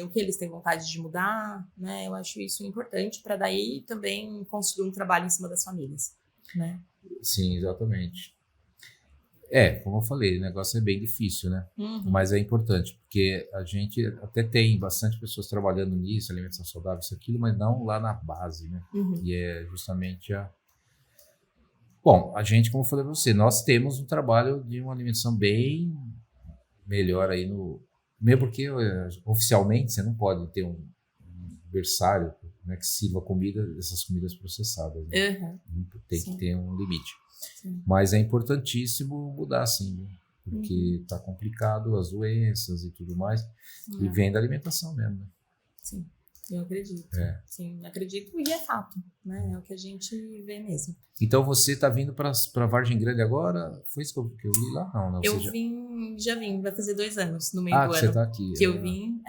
o que eles têm vontade de mudar, né? Eu acho isso importante para daí também construir um trabalho em cima das famílias, né?
Sim, exatamente. Como eu falei, o negócio é bem difícil, né? Mas é importante, porque a gente até tem bastante pessoas trabalhando nisso, alimentação saudável, isso, aquilo, mas não lá na base, né? E é justamente Bom, a gente, como eu falei para você, nós temos um trabalho de uma alimentação bem melhor aí mesmo porque oficialmente você não pode ter berçário, né, que sirva comida, essas comidas processadas. Né? Tem que ter um limite.
Sim.
Mas é importantíssimo mudar, sim, né? Porque tá complicado as doenças e tudo mais, e vem da alimentação mesmo. Né?
Sim, eu acredito. Sim, acredito e é fato, né? É o que a gente vê mesmo.
Então você está vindo para Vargem Grande agora? Foi isso que eu li lá? Não, né?
Eu já vim, vai fazer 2 anos no meio do
que
ano.
Você tá aqui.
Que eu vim,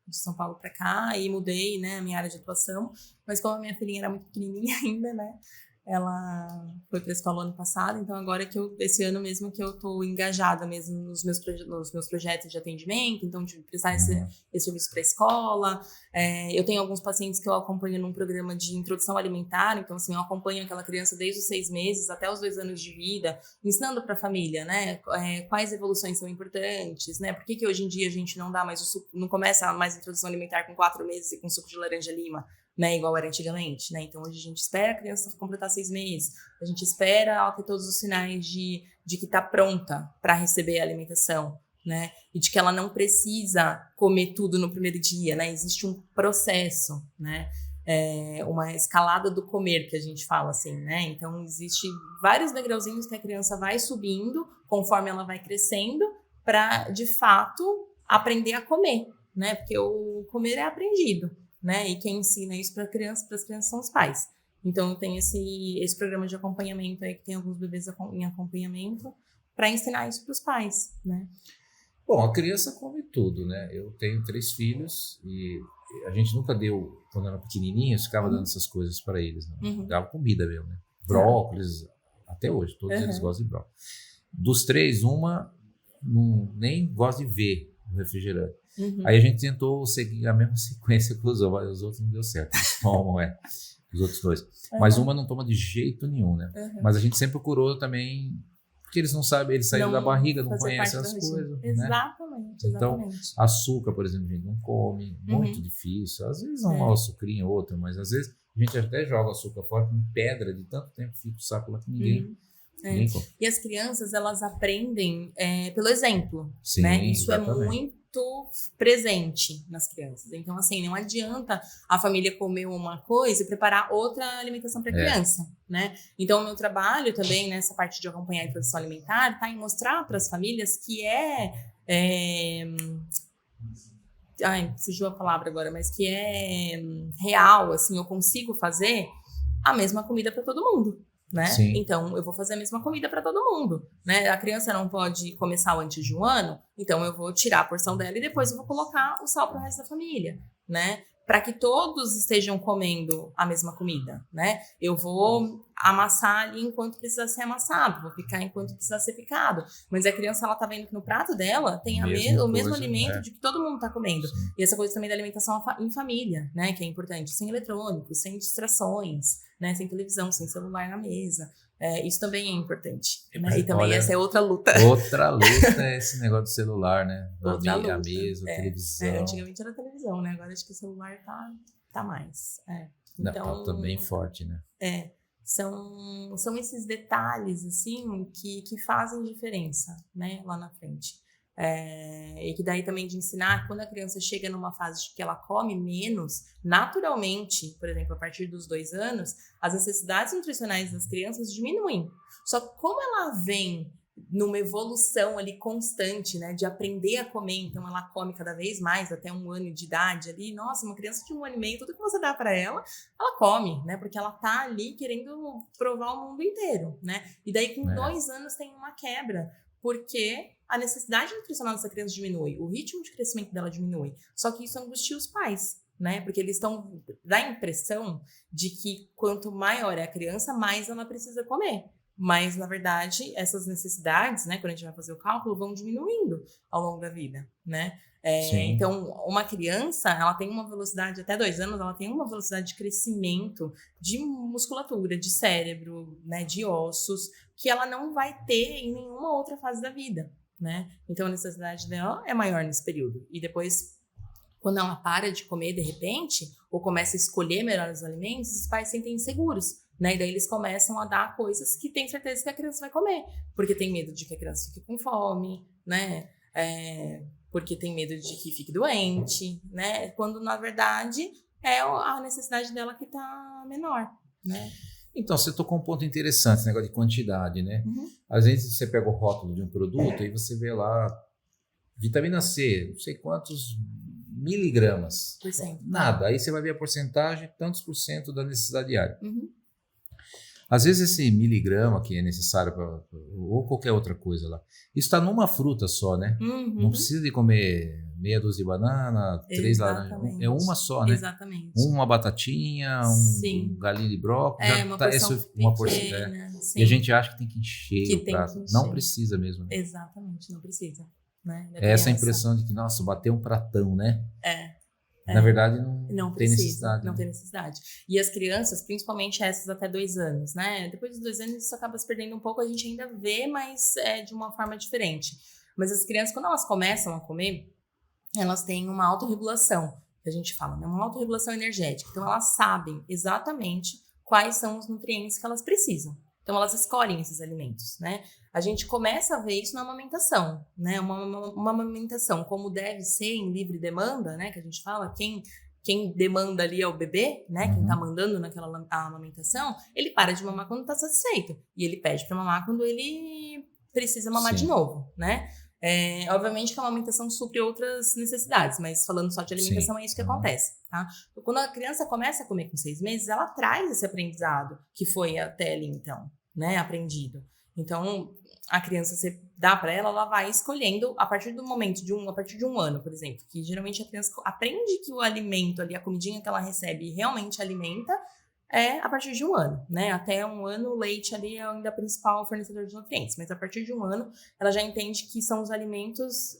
de São Paulo para cá e mudei, né, a minha área de atuação. Mas como a minha filhinha era muito pequenininha ainda, né? Ela foi para a escola ano passado, então agora esse ano mesmo que eu estou engajada mesmo nos meus projetos de atendimento, então de prestar esse serviço para a escola. Eu tenho alguns pacientes que eu acompanho num programa de introdução alimentar, então assim, eu acompanho aquela criança desde os 6 meses até os 2 anos de vida, ensinando para a família, né, quais evoluções são importantes, né, por que hoje em dia a gente não dá mais não começa mais a introdução alimentar com 4 meses e com suco de laranja lima, né, igual era antigamente, né? Então hoje a gente espera a criança completar 6 meses, a gente espera ela ter todos os sinais de que está pronta para receber a alimentação, né? E de que ela não precisa comer tudo no primeiro dia, né? Existe um processo, né? Uma escalada do comer que a gente fala assim, né? Então existe vários degrauzinhos que a criança vai subindo conforme ela vai crescendo para de fato aprender a comer, né? Porque o comer é aprendido. Né? E quem ensina isso para as crianças são os pais. Então, eu tenho esse programa de acompanhamento aí, que tem alguns bebês em acompanhamento, para ensinar isso para os pais, né?
Bom, a criança come tudo, né? Eu tenho 3 filhos e a gente nunca deu, quando era pequenininho, ficava dando essas coisas para eles, né? Dava comida mesmo, né? Brócolis, até hoje, todos eles gostam de brócolis. Dos 3, uma nem gosta de ver o refrigerante. Aí a gente tentou seguir a mesma sequência que usou, mas os outros não deu certo. Eles tomam, os outros 2. Mas uma não toma de jeito nenhum, né? Mas a gente sempre procurou também, porque eles não sabem, eles saíram da barriga, não conhecem as coisas.
Exatamente,
né? Então, açúcar, por exemplo, a gente não come, muito difícil. Às vezes um açucrinho ou outro, mas às vezes a gente até joga açúcar fora com pedra, de tanto tempo que fica o saco lá que ninguém...
E as crianças, elas aprendem pelo exemplo,
Sim,
né? Isso
exatamente.
É muito presente nas crianças. Então, assim, não adianta a família comer uma coisa e preparar outra alimentação para a criança, né? Então, o meu trabalho também, nessa parte de acompanhar a introdução alimentar, tá em mostrar para as famílias que fugiu a palavra agora, mas que é real, assim, eu consigo fazer a mesma comida para todo mundo. Né? Então, eu vou fazer a mesma comida para todo mundo, né? A criança não pode comer sal antes de 1 ano, então eu vou tirar a porção dela e depois eu vou colocar o sal para o resto da família, né? Para que todos estejam comendo a mesma comida, né? Eu vou amassar ali enquanto precisa ser amassado, vou picar enquanto precisa ser picado, mas a criança, ela tá vendo que no prato dela tem o mesmo alimento de que todo mundo tá comendo. E essa coisa também da alimentação em família, né? Que é importante, sem eletrônicos, sem distrações, né? Sem televisão, sem celular na mesa. Isso também é importante, né? E também essa é outra luta.
Outra luta é esse negócio do celular, né? A mesa, a televisão.
Antigamente era televisão, né? Agora acho que o celular tá mais.
Então, tá bem forte, né?
São esses detalhes, assim, que fazem diferença, né? Lá na frente. E que daí também de ensinar, quando a criança chega numa fase de que ela come menos, naturalmente, por exemplo, a partir dos 2 anos, as necessidades nutricionais das crianças diminuem. Só que como ela vem numa evolução ali constante, né, de aprender a comer, então ela come cada vez mais até 1 ano de idade ali, nossa, uma criança de 1 ano e meio, tudo que você dá para ela come, né, porque ela tá ali querendo provar o mundo inteiro, né, e daí com 2 anos tem uma quebra, porque a necessidade nutricional dessa criança diminui, o ritmo de crescimento dela diminui, só que isso angustia os pais, né, porque eles dá a impressão de que quanto maior é a criança, mais ela precisa comer. Mas, na verdade, essas necessidades, né, quando a gente vai fazer o cálculo, vão diminuindo ao longo da vida, né? Então, uma criança, ela tem uma velocidade, até 2 anos, ela tem uma velocidade de crescimento de musculatura, de cérebro, né, de ossos, que ela não vai ter em nenhuma outra fase da vida, né? Então, a necessidade dela é maior nesse período. E depois, quando ela para de comer, de repente, ou começa a escolher melhor os alimentos, os pais se sentem inseguros, né? E daí eles começam a dar coisas que tem certeza que a criança vai comer, porque tem medo de que a criança fique com fome, né? Porque tem medo de que fique doente, né? Quando, na verdade, é a necessidade dela que está menor, né?
Então, você tocou um ponto interessante, esse negócio de quantidade, né? Às vezes você pega o rótulo de um produto e você vê lá vitamina C, não sei quantos miligramas. Nada. Aí você vai ver a porcentagem, tantos por cento da necessidade diária. Às vezes esse miligrama que é necessário para ou qualquer outra coisa lá, isso está numa fruta só, né? Não precisa de comer meia dúzia de banana, 3 laranjas, é uma só, né?
Exatamente.
Uma batatinha, um galinho de brócolis, já
uma
tá,
porção
uma
pequena,
e a gente acha que tem que encher o prato.
Que encher.
Não precisa mesmo. Né?
Exatamente, não precisa. Né?
Essa impressão de que, nossa, bateu um pratão, né? Na verdade, não tem necessidade.
Não tem necessidade. E as crianças, principalmente essas até 2 anos, né? Depois dos 2 anos, isso acaba se perdendo um pouco, a gente ainda vê, mas de uma forma diferente. Mas as crianças, quando elas começam a comer, elas têm uma autorregulação, que a gente fala, né? Uma autorregulação energética. Então, elas sabem exatamente quais são os nutrientes que elas precisam. Então, elas escolhem esses alimentos, né? A gente começa a ver isso na amamentação, né? Uma amamentação como deve ser em livre demanda, né? Que a gente fala, quem demanda ali é o bebê, né? Quem tá mandando naquela amamentação, ele para de mamar quando tá satisfeito. E ele pede para mamar quando ele precisa mamar de novo, né? Obviamente que a amamentação supre outras necessidades, mas falando só de alimentação, é isso que acontece, tá? Então, quando a criança começa a comer com 6 meses, ela traz esse aprendizado que foi até ali então, né, aprendido. Então, a criança, você dá para ela, ela vai escolhendo a partir do momento a partir de 1 ano, por exemplo, que geralmente a criança aprende que o alimento ali, a comidinha que ela recebe realmente alimenta, a partir de 1 ano, né? Até 1 ano, o leite ali é ainda o principal fornecedor de nutrientes, mas a partir de 1 ano, ela já entende que são os alimentos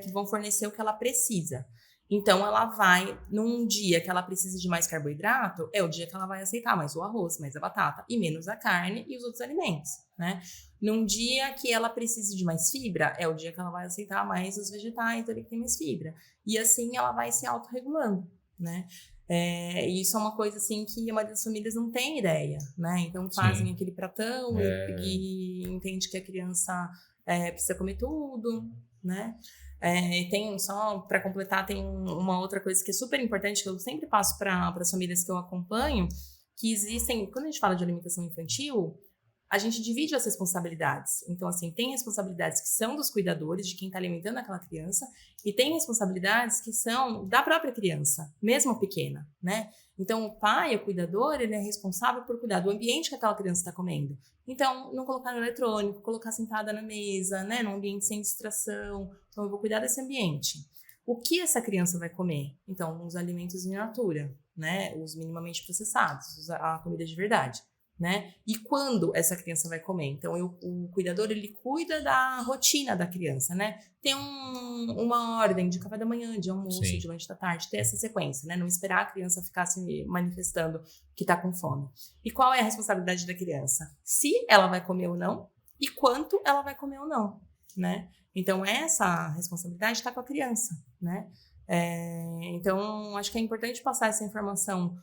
que vão fornecer o que ela precisa. Então, ela vai, num dia que ela precisa de mais carboidrato, é o dia que ela vai aceitar mais o arroz, mais a batata, e menos a carne e os outros alimentos, né? Num dia que ela precisa de mais fibra, é o dia que ela vai aceitar mais os vegetais ali que tem mais fibra. E assim, ela vai se autorregulando, né? E isso é uma coisa assim que a maioria das famílias não tem ideia, né? Então fazem aquele pratão e entende que a criança precisa comer tudo, né? Tem, só para completar, tem uma outra coisa que é super importante, que eu sempre passo para as famílias que eu acompanho, que existem, quando a gente fala de alimentação infantil, a gente divide as responsabilidades. Então, assim, tem responsabilidades que são dos cuidadores, de quem está alimentando aquela criança, e tem responsabilidades que são da própria criança, mesmo pequena, né? Então, o pai, o cuidador, ele é responsável por cuidar do ambiente que aquela criança está comendo. Então, não colocar no eletrônico, colocar sentada na mesa, né? Num ambiente sem distração. Então, eu vou cuidar desse ambiente. O que essa criança vai comer? Então, os alimentos in natura, né? Os minimamente processados, a comida de verdade. Né? E quando essa criança vai comer? Então, o cuidador, ele cuida da rotina da criança, né? Tem uma ordem de café da manhã, de almoço, de lanche da tarde, ter essa sequência, né? Não esperar a criança ficar se manifestando que tá com fome. E qual é a responsabilidade da criança? Se ela vai comer ou não e quanto ela vai comer ou não, né? Então, essa responsabilidade tá com a criança, né? Então, acho que é importante passar essa informação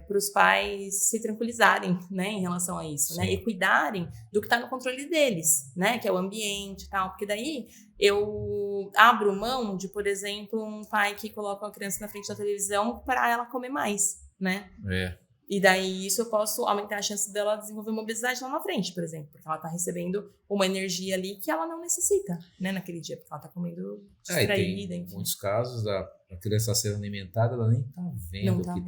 para os pais se tranquilizarem, né, em relação a isso, né, e cuidarem do que está no controle deles, né, que é o ambiente e tal, porque daí eu abro mão de, por exemplo, um pai que coloca a criança na frente da televisão para ela comer mais, né, e daí isso eu posso aumentar a chance dela desenvolver uma obesidade lá na frente, por exemplo, porque ela está recebendo uma energia ali que ela não necessita, né, naquele dia, porque ela está comendo distraída,
enfim. Em muitos casos, a criança sendo alimentada, ela nem está vendo que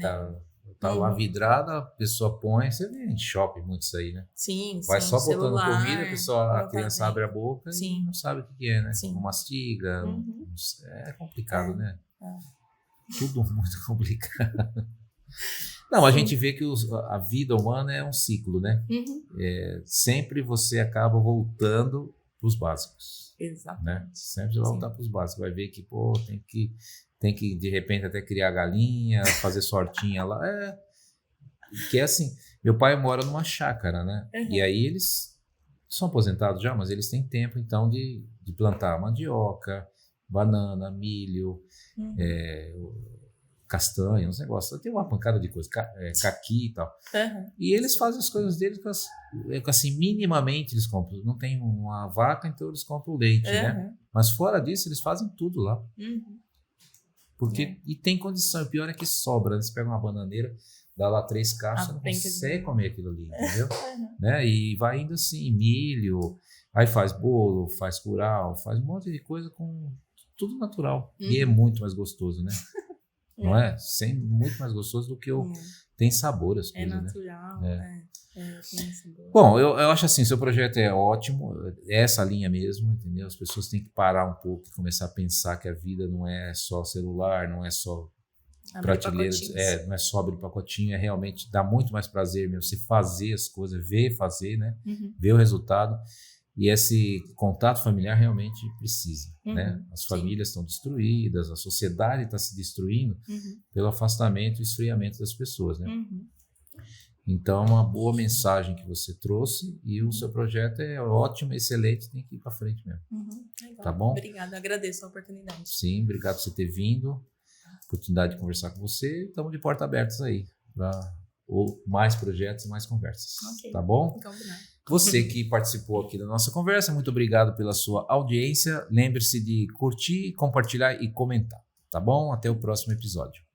tá lá vidrada, a pessoa põe, você vê em shopping muito isso aí, né?
Sim,
vai só botando
celular,
comida, a criança abre a boca e não sabe o que é, né?
Sim.
Não mastiga, é complicado, né? Tudo muito complicado. Não, a gente vê que a vida humana é um ciclo, né? Sempre você acaba voltando para os básicos.
Exato.
Né? Sempre você vai voltar para os básicos. Vai ver que, tem que, de repente, até criar galinha, fazer sortinha lá. Que é assim, meu pai mora numa chácara, né? E aí eles são aposentados já, mas eles têm tempo, então, de plantar mandioca, banana, milho, castanha, uns negócios. Tem uma pancada de coisa, caqui e tal. E eles fazem as coisas deles assim, minimamente eles compram. Não tem uma vaca, então eles compram leite, né? Mas fora disso, eles fazem tudo lá. Porque, e tem condição, o pior é que sobra, né? Você pega uma bananeira, dá lá 3 caixas, você não consegue comer aquilo ali, entendeu? Né? E vai indo assim, milho, aí faz bolo, faz curau, faz um monte de coisa com tudo natural. E é muito mais gostoso, né? Não é? Muito mais gostoso do que tem sabor as coisas,
natural,
né?
tem sabor.
Bom, eu acho assim, seu projeto é ótimo, é essa linha mesmo, entendeu? As pessoas têm que parar um pouco e começar a pensar que a vida não é só celular, não é só prateleiras, não é só abrir pacotinho, é realmente dá muito mais prazer mesmo você fazer as coisas, ver fazer, né? Ver o resultado. E esse contato familiar realmente precisa, né? As famílias estão destruídas, a sociedade está se destruindo pelo afastamento e esfriamento das pessoas, né? Então, é uma boa mensagem que você trouxe e o seu projeto é ótimo, excelente, tem que ir para frente mesmo.
Legal.
Tá bom?
Obrigada, agradeço a oportunidade.
Sim, obrigado por você ter vindo, oportunidade de conversar com você. Estamos de porta abertas aí para mais projetos e mais conversas. Tá bom?
Combinado.
Você que participou aqui da nossa conversa, muito obrigado pela sua audiência. Lembre-se de curtir, compartilhar e comentar, tá bom? Até o próximo episódio.